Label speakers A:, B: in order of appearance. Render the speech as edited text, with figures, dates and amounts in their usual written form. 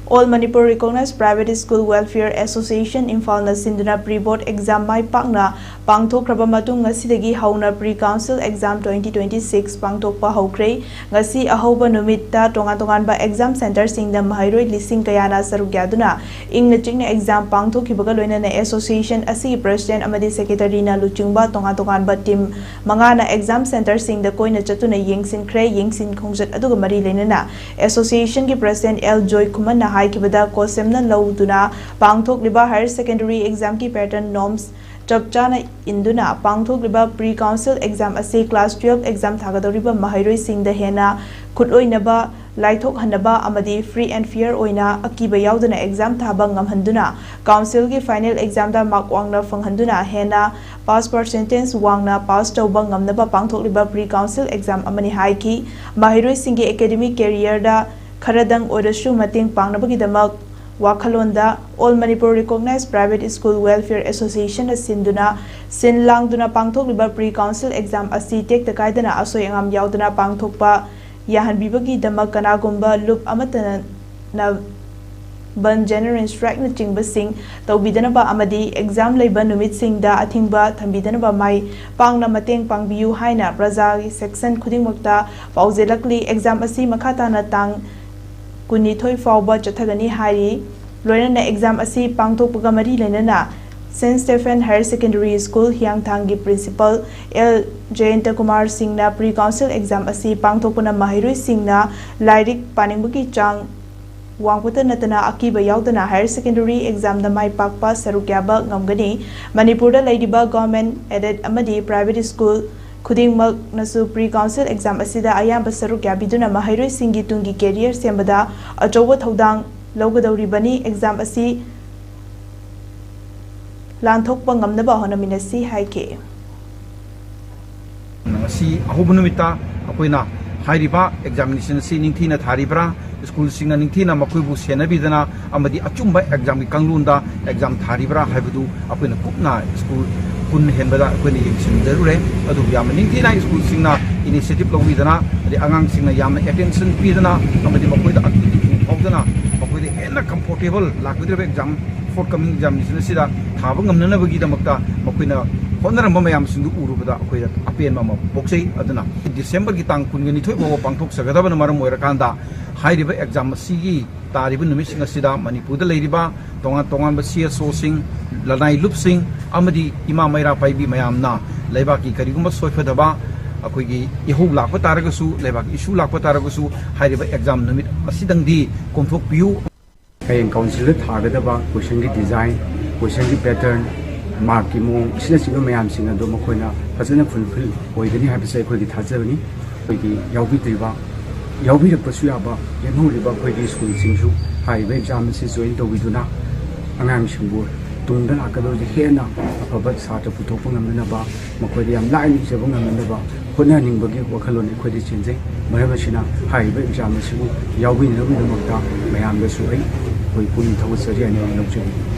A: All Manipur Recognized Private School Welfare Association Imphal na sinduna pre-board exam mai pakna pangthokkhrae matung ngasidagi hauna pre-council exam 2026 pangthokpa hokre ngasi ahoba numitta tongan ba exam center singda mahairoi lising kayana saruk yaduna ingna chingna exam pangthokhibaga loinana association asi president amadi secretary na luchingba tongan ba team mangana exam center singda koina chatuna yengsin khongjat aduga mari leinana association ki president L Joy Kuman na haikibada kosemna lauduna pangthokliba higher secondary exam ki pattern norms chapchana induna pangthokliba pre-council exam ase class 12 exam thagadoriba mahairoi singda hena khutoinaba laithok hanaba amadi free and fair oina akiba yauduna exam thaba ngamhanduna council ki final exam da mark wangna phanghanduna hena pass percentage wangna pass tawba ngamnaba pangthokliba pre-council exam amani haiki mahairoi singi academic career da Kharadang Odashu Mating Pangnabagi Damak Wakhalonda All Manipur Recognized Private School Welfare Association Sinduna Sin Langduna Pangthokliba Pre-Council Exam Asi Tek Takaidana Asoy Angam Yaudana Pangthokpa Yahan Bibagi Damak Kanagumba Loop Amatana na Ban General Strike na Chingba Sing Tawbidanaba Amadi Exam Labor Numit Sing da Atingba Tambidanaba Mai Pang na Mateng Pangbiyu Haina Brazagi Section Kuding Mukta Pauzelakli Exam Asi Makata na Tang Kunithoi Fauba Chathagani Hari Loinana exam asi pangthokpaga mari lenana St. Stephen Higher Secondary School Hyangthangi Principal L. Jayanta Kumar Singna pre-council exam asi pangthokpana mahiroi singna lairik paningbuki chang wangputa natana akiba yaudana higher secondary exam da mai pakpa sarukyaba ngamgani Manipur da laidiba government aided amadi private school Kudingmak nasu pre-council exam asida ayamba saruk yabiduna mahairoi singi tungi career sembada achowa thodang lawgadawribani exam asi lanthokpa ngamnaba honaminasi haike
B: ngasi ahubunumita akoina hairiba examination si ningthina tharibra school singna ningthina makoibu senabidana amadi achumba exam ki kanglunda exam tharibra haibudu akoina kupna school kun henbada akoina yengsin darure adu yam ningthina school singna initiative lawidana adi angang singna yam attention pidana amadi makoida activity hawdana makoida henna comfortable lakudre exam forthcoming examination sida thaba ngamnana bagi damakta makoina honaramba mayam sindu urubada akoida apen mama boksei aduna December ki tang kungani thoi bo pangthok sagadaba maram oirakanda hairiba exam sigi tariba numising asida Manipur da leiriba tongan ba CSO sing lanai lup sing amadi ima maira paibi mayamna leibaki kariguma soifadaba akoigi ihu lakpa taragasu leibaki issue lakpa taragasu hairiba exam numit asidangdi komthok piu
C: kayeng council thagadaba question ki design question ki pattern mark ki mong sina singa mayam singa do makoina fazana fulfill oigani habisa akoigi thajabani akoigi yaubitriba yaubirakpasu yaba yenhuriba akoigi school singsu haiba exam si join tawiduna angang singbu tungda lakadawji hena afaba satra puthokpa ngamnaba makoidi yam laini jaba ngamnaba hona ningbagi wakhalon akoidi chenjai marabasina haiba exam sibu yaubinabidamakta mayamdasu ai koi puni thawasari ani lawjani